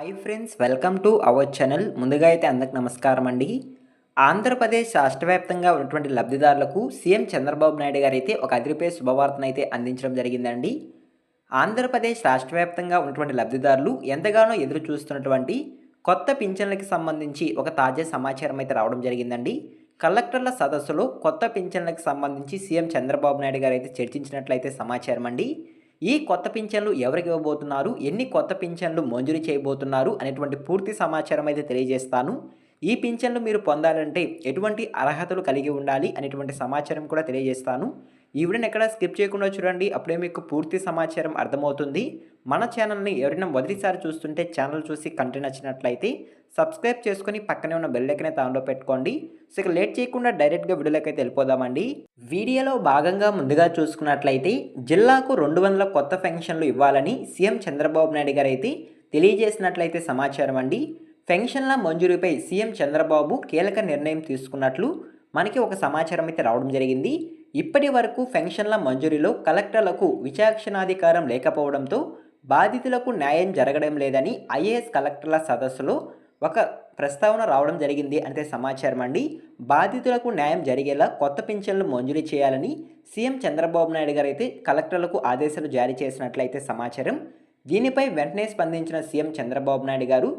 Hi friends, welcome to our channel. ముందుగా అయితే అందరికి నమస్కారం అండి. ఆంధ్రప్రదేశ్ రాష్ట్ర వ్యాప్తంగా ఉన్నటువంటి లబ్ధిదారులకు సీఎం చంద్రబాబు నాయుడు గారు అయితే ఒక అదిరిపోయే శుభవార్తను అయితే అందించడం జరిగిందండి. ఆంధ్రప్రదేశ్ రాష్ట్ర వ్యాప్తంగా ఉన్నటువంటి లబ్ధిదారులు ఎంతగానో ఎదురు చూస్తున్నటువంటి కొత్త పింఛన్లకి సంబంధించి ఒక తాజా సమాచారం అయితే రావడం జరిగిందండి. కలెక్టర్ల సదస్సులో కొత్త పింఛన్లకు సంబంధించి సీఎం చంద్రబాబు నాయుడు గారు అయితే చర్చించినట్లయితే సమాచారం అండి. ఈ కొత్త పింఛన్లు ఎవరికి ఇవ్వబోతున్నారు, ఎన్ని కొత్త పింఛన్లు మంజూరు చేయబోతున్నారు అనేటువంటి పూర్తి సమాచారం అయితే తెలియజేస్తాను. ఈ పింఛన్లు మీరు పొందాలంటే ఎటువంటి అర్హతలు కలిగి ఉండాలి అనేటువంటి సమాచారం కూడా తెలియజేస్తాను. ఈ వీడియోని ఎక్కడ స్కిప్ చేయకుండా చూడండి, అప్పుడే మీకు పూర్తి సమాచారం అర్థమవుతుంది. మన ఛానల్ని ఎవరైనా మొదటిసారి చూస్తుంటే ఛానల్ చూసి కంటెంట్ నచ్చినట్లయితే సబ్స్క్రైబ్ చేసుకొని పక్కనే ఉన్న బెల్ ఐకాన్ అయితే ఆన్లో పెట్టుకోండి. సో ఇక లేట్ చేయకుండా డైరెక్ట్గా వీడియోలోకి అయితే వెళ్ళిపోదామండి. వీడియోలో భాగంగా ముందుగా చూసుకున్నట్లయితే జిల్లాకు 200 కొత్త పెన్షన్లు ఇవ్వాలని సీఎం చంద్రబాబు నాయుడు గారు అయితే తెలియజేసినట్లయితే సమాచారం అండి. పెన్షన్ల మంజూరీపై సీఎం చంద్రబాబు కీలక నిర్ణయం తీసుకున్నట్లు మనకి ఒక సమాచారం అయితే రావడం జరిగింది. ఇప్పటి వరకు పెన్షన్ల మంజూరీలో కలెక్టర్లకు విచక్షణాధికారం లేకపోవడంతో బాధితులకు న్యాయం జరగడం లేదని ఐఏఎస్ కలెక్టర్ల సదస్సులో ఒక ప్రస్తావన రావడం జరిగింది అంటే సమాచారం అండి. బాధితులకు న్యాయం జరిగేలా కొత్త పింఛన్లు మంజూరు చేయాలని సీఎం చంద్రబాబు నాయుడు గారు అయితే కలెక్టర్లకు ఆదేశాలు జారీ చేసినట్లయితే సమాచారం. దీనిపై వెంటనే స్పందించిన సీఎం చంద్రబాబు నాయుడు గారు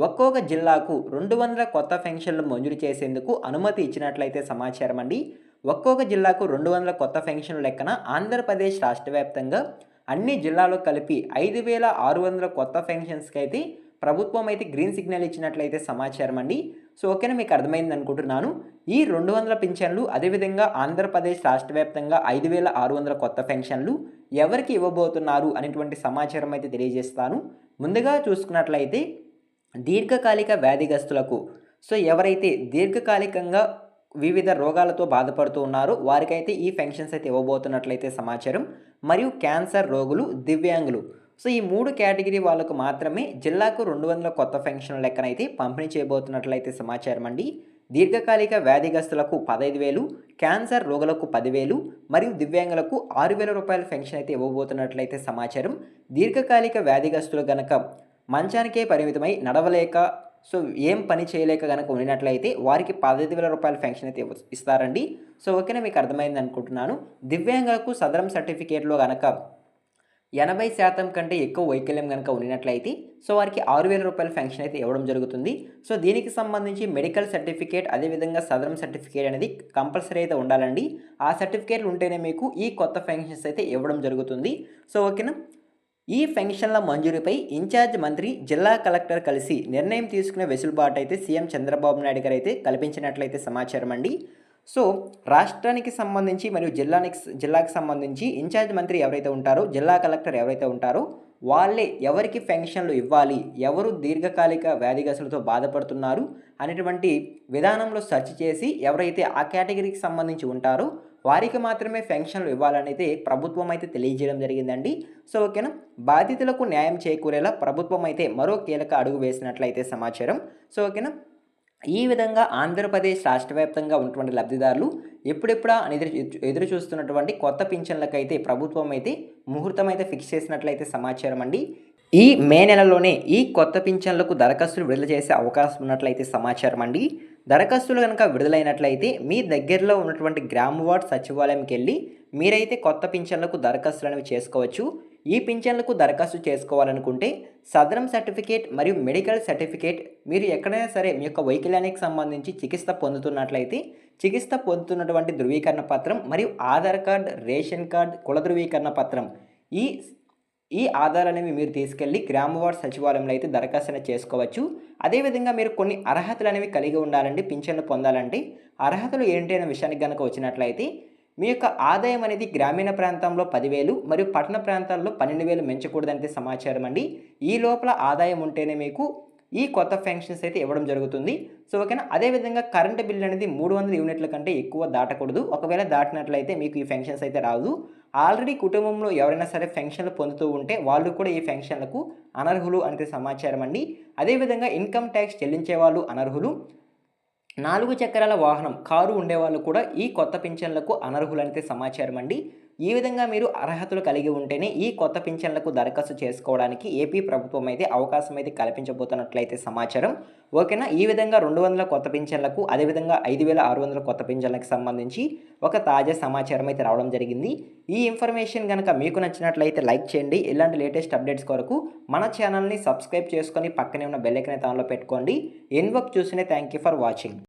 ఒక్కొక్క జిల్లాకు 200 కొత్త పెన్షన్లు మంజూరు చేసేందుకు అనుమతి ఇచ్చినట్లయితే సమాచారం అండి. ఒక్కొక్క జిల్లాకు 200 కొత్త పెన్షన్లు లెక్కన ఆంధ్రప్రదేశ్ రాష్ట్ర వ్యాప్తంగా అన్ని జిల్లాలో కలిపి 5,600 కొత్త పెన్షన్స్కి అయితే ప్రభుత్వం అయితే గ్రీన్ సిగ్నల్ ఇచ్చినట్లయితే సమాచారం అండి. సో ఓకేనా, మీకు అర్థమైంది అనుకుంటున్నాను. ఈ 200 పెన్షన్లు అదేవిధంగా ఆంధ్రప్రదేశ్ రాష్ట్ర వ్యాప్తంగా 5,600 కొత్త పెన్షన్లు ఎవరికి ఇవ్వబోతున్నారు అనేటువంటి సమాచారం అయితే తెలియజేస్తాను. ముందుగా చూసుకున్నట్లయితే దీర్ఘకాలిక వ్యాధిగ్రస్తులకు, సో ఎవరైతే దీర్ఘకాలికంగా వివిధ రోగాలతో బాధపడుతూ ఉన్నారో వారికైతే ఈ పెన్షన్స్ అయితే ఇవ్వబోతున్నట్లయితే సమాచారం. మరియు క్యాన్సర్ రోగులు, దివ్యాంగులు, సో ఈ 3 కేటగిరీ వాళ్ళకు మాత్రమే జిల్లాకు 200 కొత్త పెన్షన్ల లెక్కనైతే పంపిణీ చేయబోతున్నట్లయితే సమాచారం అండి. దీర్ఘకాలిక వ్యాధిగ్రస్తులకు 15,000, క్యాన్సర్ రోగులకు 10,000 మరియు దివ్యాంగులకు 6,000 రూపాయల పెన్షన్ అయితే ఇవ్వబోతున్నట్లయితే సమాచారం. దీర్ఘకాలిక వ్యాధిగ్రస్తులు గనక మంచానికే పరిమితమై నడవలేక, సో ఏం పని చేయలేక కనుక ఉండినట్లయితే వారికి 15,000 రూపాయల పెన్షన్ అయితే ఇస్తారండి. సో ఓకేనా, మీకు అర్థమైంది అనుకుంటున్నాను. దివ్యాంగులకు సదరం సర్టిఫికేట్లో కనుక 80% కంటే ఎక్కువ వైకల్యం కనుక ఉండినట్లయితే సో వారికి 6,000 రూపాయల పెన్షన్ అయితే ఇవ్వడం జరుగుతుంది. సో దీనికి సంబంధించి మెడికల్ సర్టిఫికేట్ అదేవిధంగా సదరం సర్టిఫికేట్ అనేది కంపల్సరీ అయితే ఉండాలండి. ఆ సర్టిఫికేట్లు ఉంటేనే మీకు ఈ కొత్త పెన్షన్స్ అయితే ఇవ్వడం జరుగుతుంది. సో ఓకేనా, ఈ పెన్షన్ల మంజూరీపై ఇన్ఛార్జ్ మంత్రి, జిల్లా కలెక్టర్ కలిసి నిర్ణయం తీసుకునే వెసులుబాటు అయితే సీఎం చంద్రబాబు నాయుడు గారు అయితే కల్పించినట్లయితే సమాచారం అండి. సో రాష్ట్రానికి సంబంధించి మరియు జిల్లాకి సంబంధించి ఇన్ఛార్జ్ మంత్రి ఎవరైతే ఉంటారో, జిల్లా కలెక్టర్ ఎవరైతే ఉంటారో వాళ్ళే ఎవరికి పెన్షన్లు ఇవ్వాలి, ఎవరు దీర్ఘకాలిక వ్యాధిగ్రస్తులతో బాధపడుతున్నారు అనేటువంటి విధానంలో సెర్చ్ చేసి ఎవరైతే ఆ కేటగిరీకి సంబంధించి ఉంటారో వారికి మాత్రమే పెన్షన్లు ఇవ్వాలనైతే ప్రభుత్వం అయితే తెలియజేయడం జరిగిందండి. సో ఓకేనా, బాధితులకు న్యాయం చేకూరేలా ప్రభుత్వం అయితే మరో కీలక అడుగు వేసినట్లయితే సమాచారం. సో ఓకేనా, ఈ విధంగా ఆంధ్రప్రదేశ్ రాష్ట్ర వ్యాప్తంగా ఉన్నటువంటి లబ్ధిదారులు ఎప్పుడెప్పుడా అని ఎదురు చూస్తున్నటువంటి కొత్త పింఛన్లకైతే ప్రభుత్వం అయితే ముహూర్తం అయితే ఫిక్స్ చేసినట్లయితే సమాచారం అండి. ఈ మే నెలలోనే ఈ కొత్త పింఛన్లకు దరఖాస్తులు విడుదల చేసే అవకాశం ఉన్నట్లయితే సమాచారం అండి. దరఖాస్తులు కనుక విడుదలైనట్లయితే మీ దగ్గరలో ఉన్నటువంటి గ్రామ వార్డ్ సచివాలయంకి వెళ్ళి మీరైతే కొత్త పింఛన్లకు దరఖాస్తులు అనేవి చేసుకోవచ్చు. ఈ పింఛన్లకు దరఖాస్తు చేసుకోవాలనుకుంటే సదరం సర్టిఫికేట్ మరియు మెడికల్ సర్టిఫికేట్, మీరు ఎక్కడైనా సరే మీ యొక్క వైకల్యానికి సంబంధించి చికిత్స పొందుతున్నట్లయితే చికిత్స పొందుతున్నటువంటి ధృవీకరణ పత్రం మరియు ఆధార్ కార్డ్, రేషన్ కార్డ్, కుల ధృవీకరణ పత్రం, ఈ ఆధారాలనేవి మీరు తీసుకెళ్ళి గ్రామ వార్డ్ సచివాలయంలో అయితే దరఖాస్తు అనేది చేసుకోవచ్చు. అదేవిధంగా మీరు కొన్ని అర్హతలు అనేవి కలిగి ఉండాలండి పింఛన్లు పొందాలంటే. అర్హతలు ఏంటి అనే విషయానికి కనుక వచ్చినట్లయితే మీ యొక్క ఆదాయం అనేది గ్రామీణ ప్రాంతంలో 10,000 మరియు పట్టణ ప్రాంతాల్లో 12,000 మించకూడదంటే సమాచారం అండి. ఈ లోపల ఆదాయం ఉంటేనే మీకు ఈ కొత్త పెన్షన్స్ అయితే ఇవ్వడం జరుగుతుంది. సో ఓకేనా, అదేవిధంగా కరెంటు బిల్ అనేది 300 యూనిట్ల కంటే ఎక్కువ దాటకూడదు. ఒకవేళ దాటినట్లయితే మీకు ఈ పెన్షన్స్ అయితే రాదు. ఆల్రెడీ కుటుంబంలో ఎవరైనా సరే పెన్షన్లు పొందుతూ ఉంటే వాళ్ళు కూడా ఈ పెన్షన్లకు అనర్హులు అంటే సమాచారం అండి. అదేవిధంగా ఇన్కమ్ ట్యాక్స్ చెల్లించే వాళ్ళు అనర్హులు. 4 చక్రాల వాహనం కారు ఉండేవాళ్ళు కూడా ఈ కొత్త పింఛన్లకు అనర్హులైతే సమాచారం అండి. ఈ విధంగా మీరు అర్హతలు కలిగి ఉంటేనే ఈ కొత్త పింఛన్లకు దరఖాస్తు చేసుకోవడానికి ఏపీ ప్రభుత్వం అయితే అవకాశం అయితే కల్పించబోతున్నట్లయితే సమాచారం. ఓకేనా. ఈ విధంగా 200 కొత్త పింఛన్లకు, అదేవిధంగా 5,600 కొత్త పింఛన్లకు సంబంధించి ఒక తాజా సమాచారం అయితే రావడం జరిగింది. ఈ ఇన్ఫర్మేషన్ గనక మీకు నచ్చినట్లయితే లైక్ చేయండి. ఇలాంటి లేటెస్ట్ అప్డేట్స్ కొరకు మన ఛానల్ని సబ్స్క్రైబ్ చేసుకొని పక్కనే ఉన్న బెల్ ఐకాన్ ఆన్లో పెట్టుకోండి. ఎన్ వర్క్ చూస్తేనే థ్యాంక్ యూ ఫర్ వాచింగ్.